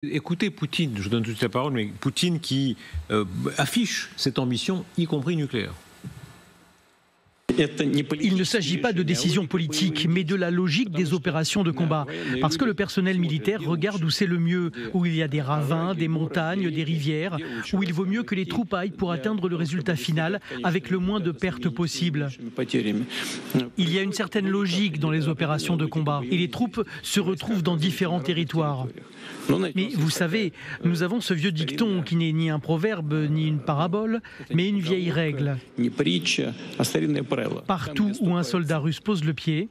Écoutez Poutine, je vous donne tout de suite la parole, mais Poutine qui affiche cette ambition, y compris nucléaire. Il ne s'agit pas de décision politique, mais de la logique des opérations de combat. Parce que le personnel militaire regarde où c'est le mieux, où il y a des ravins, des montagnes, des rivières, où il vaut mieux que les troupes aillent pour atteindre le résultat final avec le moins de pertes possible. Il y a une certaine logique dans les opérations de combat et les troupes se retrouvent dans différents territoires. Mais vous savez, nous avons ce vieux dicton qui n'est ni un proverbe ni une parabole, mais une vieille règle. Partout où un soldat russe pose le pied,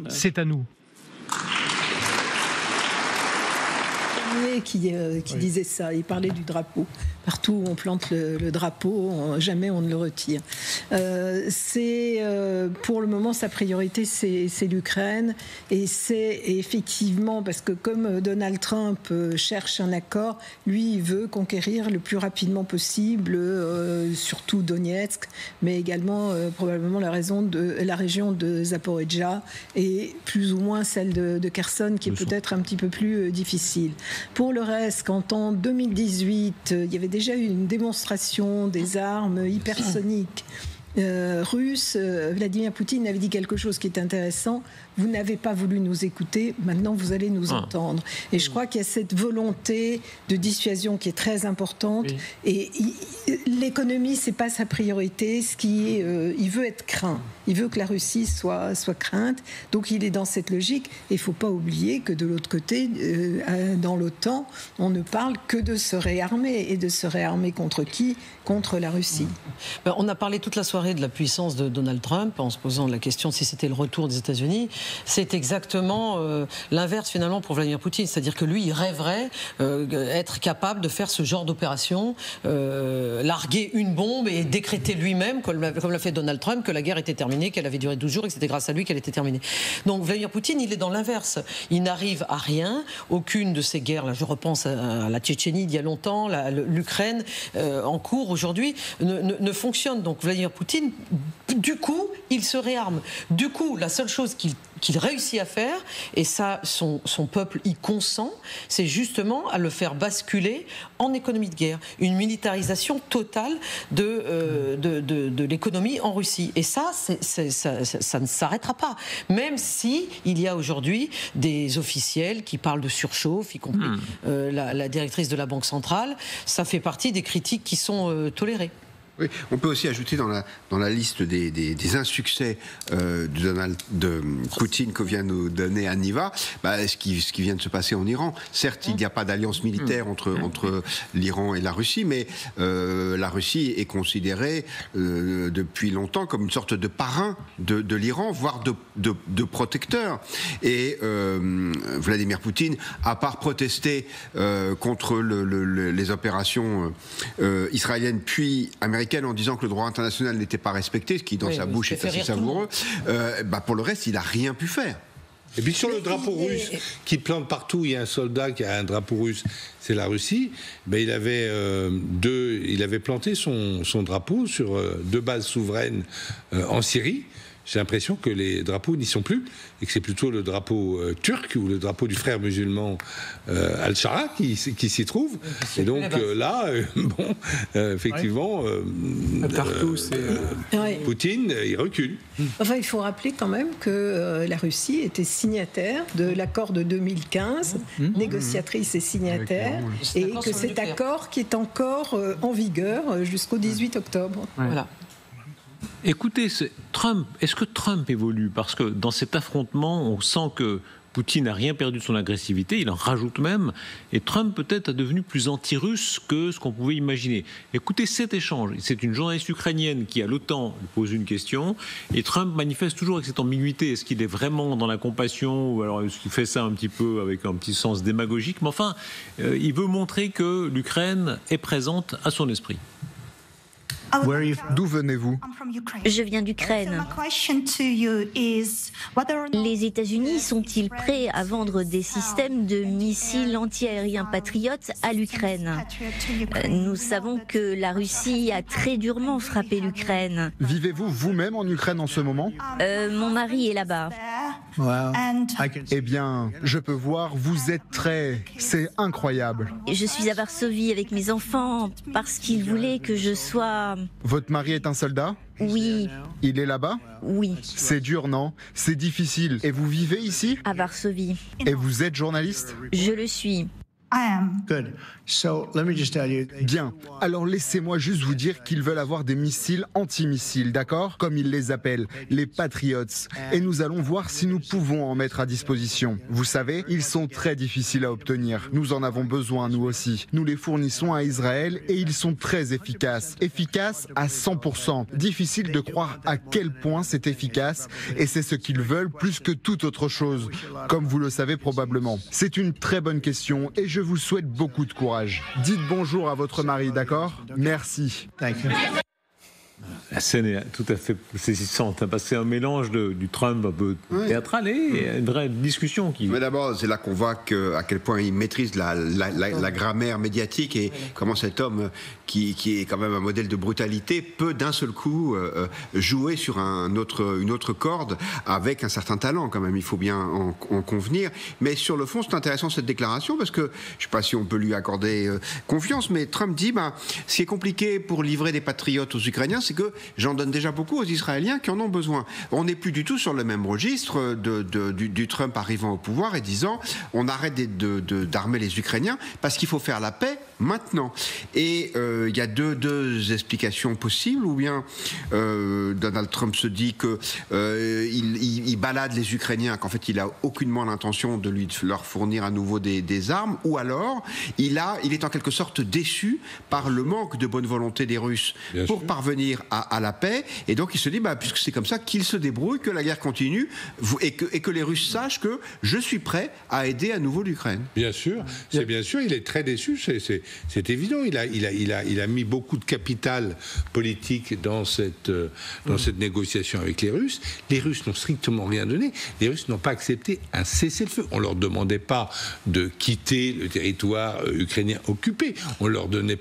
c'est à nous. Qui disait ça, il parlait du drapeau. Partout où on plante le drapeau, jamais on ne le retire. Pour le moment, sa priorité, c'est l'Ukraine. Et c'est effectivement, parce que comme Donald Trump cherche un accord, lui, il veut conquérir le plus rapidement possible, surtout Donetsk, mais également probablement la région de Zaporijjia et plus ou moins celle de Kherson, qui est peut-être un petit peu plus difficile. Pour le reste, quand en 2018, il y avait déjà eu une démonstration des armes hypersoniques russes, Vladimir Poutine avait dit quelque chose qui est intéressant. Vous n'avez pas voulu nous écouter, maintenant vous allez nous entendre. Et je crois qu'il y a cette volonté de dissuasion qui est très importante. Oui. Et l'économie, c'est pas sa priorité. Il veut être craint. Il veut que la Russie soit crainte. Donc il est dans cette logique. Et il ne faut pas oublier que de l'autre côté, dans l'OTAN, on ne parle que de se réarmer. Et de se réarmer contre qui ? Contre la Russie. On a parlé toute la soirée de la puissance de Donald Trump en se posant la question si c'était le retour des États-Unis. C'est exactement l'inverse finalement pour Vladimir Poutine. C'est-à-dire que lui, il rêverait être capable de faire ce genre d'opération, larguer une bombe et décréter lui-même, comme l'a fait Donald Trump, que la guerre était terminée, qu'elle avait duré 12 jours et que c'était grâce à lui qu'elle était terminée. Donc Vladimir Poutine, il est dans l'inverse. Il n'arrive à rien. Aucune de ces guerres, là, je repense à la Tchétchénie d'il y a longtemps, l'Ukraine en cours aujourd'hui, ne fonctionne. Donc Vladimir Poutine, du coup, il se réarme. Du coup, la seule chose qu'il réussit à faire, et ça, son peuple y consent, c'est justement à le faire basculer en économie de guerre. Une militarisation totale de l'économie en Russie. Et ça ne s'arrêtera pas. Même si il y a aujourd'hui des officiels qui parlent de surchauffe, y compris la directrice de la Banque centrale, ça fait partie des critiques qui sont tolérées. Oui, on peut aussi ajouter dans la liste des insuccès de Poutine que vient nous donner Aniva, ce qui vient de se passer en Iran. Certes, il n'y a pas d'alliance militaire entre l'Iran et la Russie, mais la Russie est considérée depuis longtemps comme une sorte de parrain de l'Iran, voire de protecteur. Et Vladimir Poutine, à part protester contre les opérations israéliennes puis américaines, en disant que le droit international n'était pas respecté, ce qui dans sa bouche est assez savoureux, pour le reste, il n'a rien pu faire. Et puis sur le drapeau russe qui plante partout, il y a un soldat qui a un drapeau russe, c'est la Russie. Il avait planté son drapeau sur 2 bases souveraines en Syrie. J'ai l'impression que les drapeaux n'y sont plus et que c'est plutôt le drapeau turc ou le drapeau du frère musulman Al-Shara qui s'y trouve. Et donc effectivement, Poutine, il recule. Enfin, il faut rappeler quand même que la Russie était signataire de l'accord de 2015, négociatrice et signataire, et que cet accord qui est encore en vigueur jusqu'au 18 octobre. Voilà. Écoutez, est-ce que Trump évolue ? Parce que dans cet affrontement, on sent que Poutine n'a rien perdu de son agressivité, il en rajoute même, et Trump peut-être est devenu plus anti-russe que ce qu'on pouvait imaginer. Écoutez cet échange, c'est une journaliste ukrainienne qui à l'OTAN lui pose une question, et Trump manifeste toujours avec cette ambiguïté, est-ce qu'il est vraiment dans la compassion, ou alors est-ce qu'il fait ça un petit peu avec un petit sens démagogique, mais enfin, il veut montrer que l'Ukraine est présente à son esprit. D'où venez-vous ? Je viens d'Ukraine. Les États-Unis sont-ils prêts à vendre des systèmes de missiles antiaériens patriotes à l'Ukraine ? Nous savons que la Russie a très durement frappé l'Ukraine. Vivez-vous vous-même en Ukraine en ce moment ? Mon mari est là-bas. Eh bien, je peux voir, vous êtes très... C'est incroyable. Je suis à Varsovie avec mes enfants parce qu'ils voulaient que je sois... Votre mari est un soldat ? Oui, Il est là-bas ? oui, C'est dur, non ? C'est difficile. Et vous vivez ici ? à Varsovie. Et vous êtes journaliste ? Je le suis. Bien. Alors laissez-moi juste vous dire qu'ils veulent avoir des missiles antimissiles, d'accord ? Comme ils les appellent, les Patriots. Et nous allons voir si nous pouvons en mettre à disposition. Vous savez, ils sont très difficiles à obtenir. Nous en avons besoin, nous aussi. Nous les fournissons à Israël et ils sont très efficaces. Efficaces à 100%. Difficile de croire à quel point c'est efficace et c'est ce qu'ils veulent plus que toute autre chose. Comme vous le savez probablement. C'est une très bonne question et je vous souhaite beaucoup de courage. Dites bonjour à votre mari, d'accord ? Merci. La scène est tout à fait saisissante, parce que c'est un mélange du Trump un peu théâtral et une vraie discussion. Mais d'abord, c'est là qu'on voit à quel point il maîtrise la grammaire médiatique et comment cet homme, qui est quand même un modèle de brutalité, peut d'un seul coup jouer sur une autre corde avec un certain talent quand même, il faut bien en convenir. Mais sur le fond, c'est intéressant cette déclaration, parce que je ne sais pas si on peut lui accorder confiance, mais Trump dit, ce qui est compliqué pour livrer des patriotes aux Ukrainiens, c'est que j'en donne déjà beaucoup aux Israéliens qui en ont besoin. On n'est plus du tout sur le même registre du Trump arrivant au pouvoir et disant on arrête d'armer les Ukrainiens parce qu'il faut faire la paix maintenant. Et il y a deux explications possibles. Ou bien Donald Trump se dit qu'il balade les Ukrainiens, qu'en fait il n'a aucunement l'intention de leur fournir à nouveau des armes, ou alors il est en quelque sorte déçu par le manque de bonne volonté des Russes pour parvenir à la paix, et donc il se dit puisque c'est comme ça, qu'ils se débrouillent, que la guerre continue et que les Russes sachent que je suis prêt à aider à nouveau l'Ukraine. Bien sûr, il est très déçu, c'est évident. Il a mis beaucoup de capital politique dans cette négociation avec les Russes. Les Russes n'ont strictement rien donné. Les Russes n'ont pas accepté un cessez-le-feu. On leur demandait pas de quitter le territoire ukrainien occupé. On leur demandait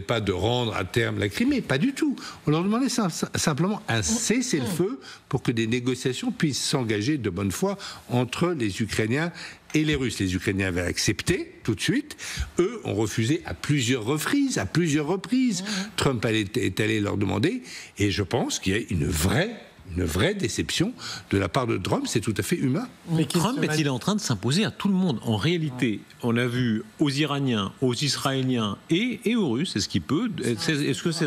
pas de rendre à terme la Crimée. Pas du tout. On leur demandait simplement un cessez-le-feu pour que des négociations puissent s'engager de bonne foi entre les Ukrainiens et les Russes. Les Ukrainiens avaient accepté tout de suite. Eux ont refusé à plusieurs reprises. Trump est allé leur demander, et je pense qu'il y a une vraie déception de la part de Trump, c'est tout à fait humain. Mais Trump est-il en train de s'imposer à tout le monde ? En réalité, on a vu aux Iraniens, aux Israéliens et aux Russes, est-ce qu'il peut ?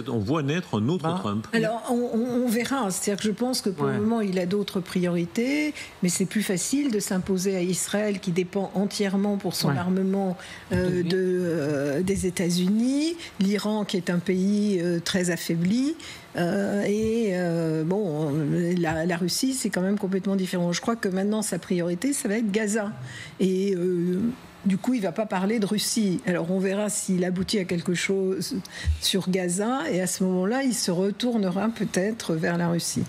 On voit naître un autre Trump ? Alors, on verra. C'est-à-dire que je pense que pour le moment, il a d'autres priorités, mais c'est plus facile de s'imposer à Israël, qui dépend entièrement pour son armement des États-Unis, l'Iran, qui est un pays très affaibli. La Russie, c'est quand même complètement différent. Je crois que maintenant, sa priorité, ça va être Gaza. Et du coup, il ne va pas parler de Russie. Alors, on verra s'il aboutit à quelque chose sur Gaza. Et à ce moment-là, il se retournera peut-être vers la Russie.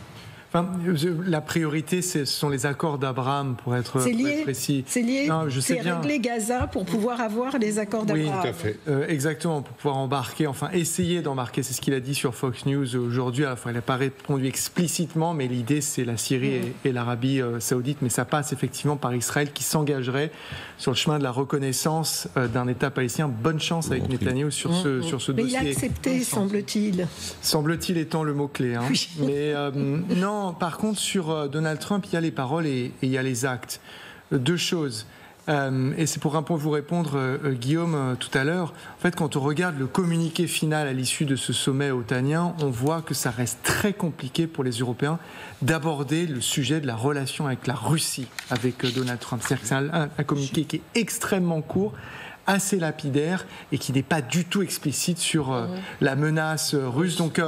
La priorité, ce sont les accords d'Abraham, pour être précis. C'est lié. C'est régler Gaza pour pouvoir avoir les accords d'Abraham. Oui, tout à fait. Exactement, pour pouvoir embarquer, essayer d'embarquer. C'est ce qu'il a dit sur Fox News aujourd'hui. À la fois, il n'a pas répondu explicitement, mais l'idée, c'est la Syrie et l'Arabie saoudite. Mais ça passe effectivement par Israël, qui s'engagerait sur le chemin de la reconnaissance d'un État palestinien. Bonne chance avec Netanyahou sur ce dossier. Mais il a accepté, semble-t-il. Semble-t-il étant le mot-clé. Oui. Mais non. Par contre, sur Donald Trump, il y a les paroles et il y a les actes. Deux choses. Et c'est pour un peu vous répondre, Guillaume, tout à l'heure. En fait, quand on regarde le communiqué final à l'issue de ce sommet otanien, on voit que ça reste très compliqué pour les Européens d'aborder le sujet de la relation avec la Russie, avec Donald Trump. C'est-à-dire que c'est un communiqué qui est extrêmement court, assez lapidaire et qui n'est pas du tout explicite sur la menace russe. Donc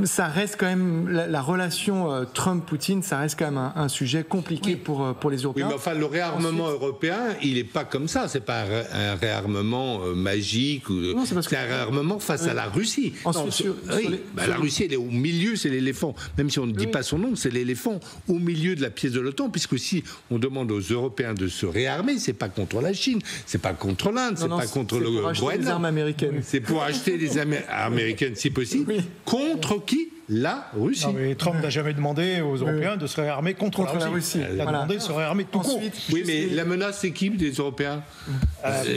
ça reste quand même, la relation Trump-Poutine, ça reste quand même un sujet compliqué pour les Européens. Oui, mais enfin, le réarmement européen, il n'est pas comme ça. C'est pas un réarmement magique. C'est un réarmement face à la Russie. La Russie, elle est au milieu, c'est l'éléphant. Même si on ne dit pas son nom, c'est l'éléphant au milieu de la pièce de l'OTAN, puisque si on demande aux Européens de se réarmer, c'est pas contre la Chine, c'est pas contre l'Inde, c'est pas contre le Groenland. C'est pour acheter des armes américaines. C'est pour acheter des armes américaines, si possible. Oui. Contre qui ? la Russie. Non, mais Trump n'a jamais demandé aux Européens de se réarmer contre la Russie. Il a demandé de se réarmer tout court. Oui, mais la menace, c'est qui des Européens?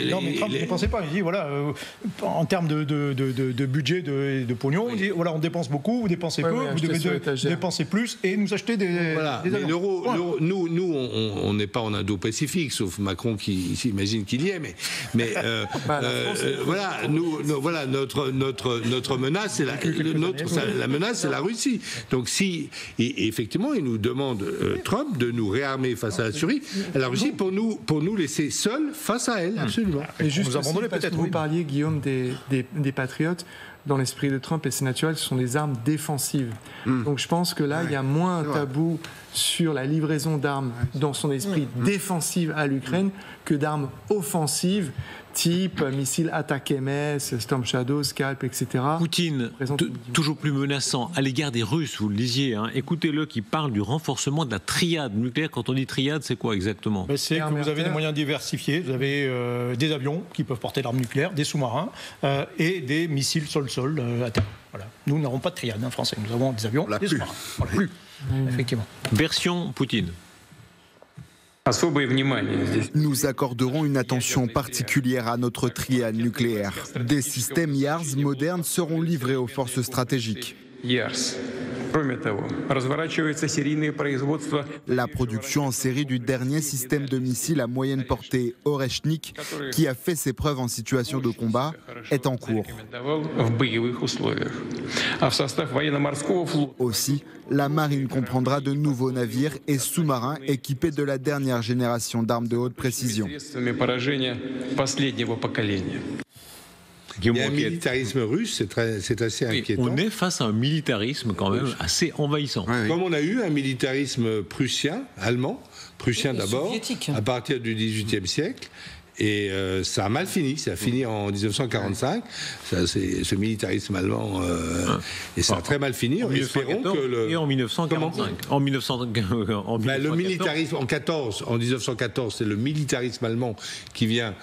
Non, mais Trump ne pensait pas. Il dit, voilà, en termes de budget, de pognon, il dit, voilà, on dépense beaucoup, vous dépensez peu, vous devez dépenser plus et nous acheter des voilà. Mais l'euro, nous, on n'est pas en Indo-Pacifique, sauf Macron qui s'imagine qu'il y est, mais voilà, voilà, notre menace, c'est la menace, c'est la Russie. Donc et effectivement, il nous demande, Trump, de nous réarmer face à la Russie pour nous laisser seuls face à elle, absolument. Et juste vous abandonner peut-être. Vous parliez, Guillaume, des patriotes. Dans l'esprit de Trump, et c'est naturel, ce sont des armes défensives. Donc je pense que là, il y a moins un tabou sur la livraison d'armes dans son esprit défensive à l'Ukraine que d'armes offensives, type missiles Attack-MS, Storm Shadow, Scalp, etc. Poutine, toujours plus menaçant à l'égard des Russes, vous le disiez. Hein. Écoutez-le qui parle du renforcement de la triade nucléaire. Quand on dit triade, c'est quoi exactement? C'est que vous avez des moyens diversifiés. Vous avez des avions qui peuvent porter l'arme nucléaire, des sous-marins et des missiles sol-sol à terre. Voilà. Nous n'avons pas de triade français. Nous avons des avions, des sous-marins. Voilà. Plus. Effectivement. Version Poutine. Nous accorderons une attention particulière à notre triade nucléaire. Des systèmes YARS modernes seront livrés aux forces stratégiques. La production en série du dernier système de missiles à moyenne portée Oreshnik, qui a fait ses preuves en situation de combat, est en cours. Aussi, la marine comprendra de nouveaux navires et sous-marins équipés de la dernière génération d'armes de haute précision. Il y a un militarisme russe, c'est assez inquiétant. On est face à un militarisme quand même assez envahissant. Comme on a eu un militarisme prussien, allemand, prussien d'abord, à partir du XVIIIe siècle. Et ça a mal fini, ça a fini en 1945, c'est ce militarisme allemand, et ça a très mal fini. Espérons que et en 1945. Le militarisme en 1914, c'est le militarisme allemand qui vient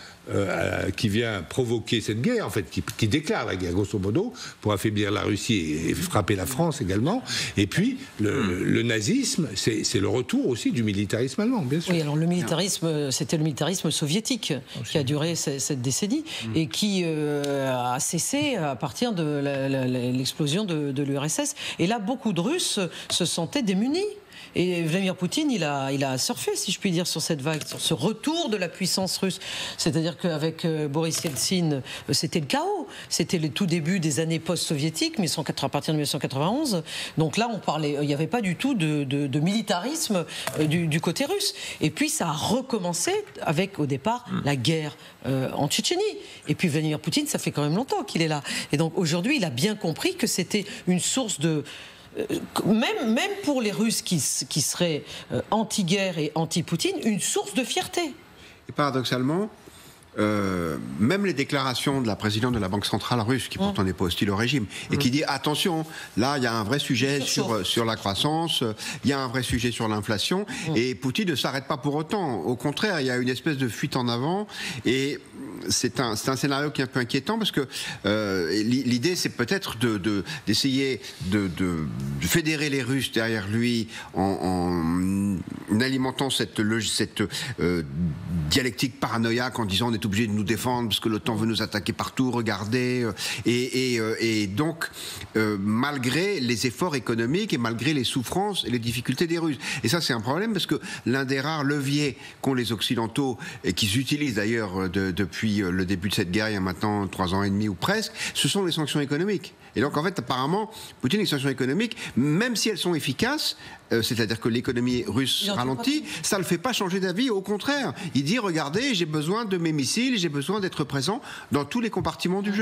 provoquer cette guerre, en fait, qui déclare la guerre, grosso modo, pour affaiblir la Russie et frapper la France également. Et puis, le nazisme, c'est le retour aussi du militarisme allemand, bien sûr. Oui, alors le militarisme, c'était le militarisme soviétique qui a duré cette décennie et qui a cessé à partir de l'explosion de l'URSS. Et là, beaucoup de Russes se sentaient démunis. Et Vladimir Poutine, il a surfé, si je puis dire, sur cette vague, sur ce retour de la puissance russe. C'est-à-dire qu'avec Boris Yeltsin, c'était le chaos. C'était le tout début des années post-soviétiques, à partir de 1991. Donc là, il n'y avait pas du tout de militarisme du côté russe. Et puis, ça a recommencé avec, au départ, la guerre en Tchétchénie. Et puis, Vladimir Poutine, ça fait quand même longtemps qu'il est là. Et donc, aujourd'hui, il a bien compris que c'était une source de... Même pour les Russes qui seraient anti-guerre et anti-Poutine, une source de fierté. Et paradoxalement, même les déclarations de la présidente de la Banque centrale russe, qui pourtant n'est pas hostile au régime, et qui dit attention, là il y a un vrai sujet sur la croissance, il y a un vrai sujet sur l'inflation, et Poutine ne s'arrête pas pour autant. Au contraire, il y a une espèce de fuite en avant, et c'est un scénario qui est un peu inquiétant parce que l'idée c'est peut-être d'essayer de fédérer les Russes derrière lui en alimentant cette dialectique paranoïaque en disant on est obligé de nous défendre parce que l'OTAN veut nous attaquer partout, regardez, et donc malgré les efforts économiques et malgré les souffrances et les difficultés des Russes. Et ça c'est un problème parce que l'un des rares leviers qu'ont les Occidentaux et qu'ils utilisent d'ailleurs depuis le début de cette guerre, il y a maintenant 3 ans et demi ou presque, ce sont les sanctions économiques. Et donc en fait apparemment Poutine, les sanctions économiques, même si elles sont efficaces, c'est-à-dire que l'économie russe ralentit, ça ne le fait pas changer d'avis, au contraire. Il dit regardez, j'ai besoin de mes missiles, j'ai besoin d'être présent dans tous les compartiments du jeu.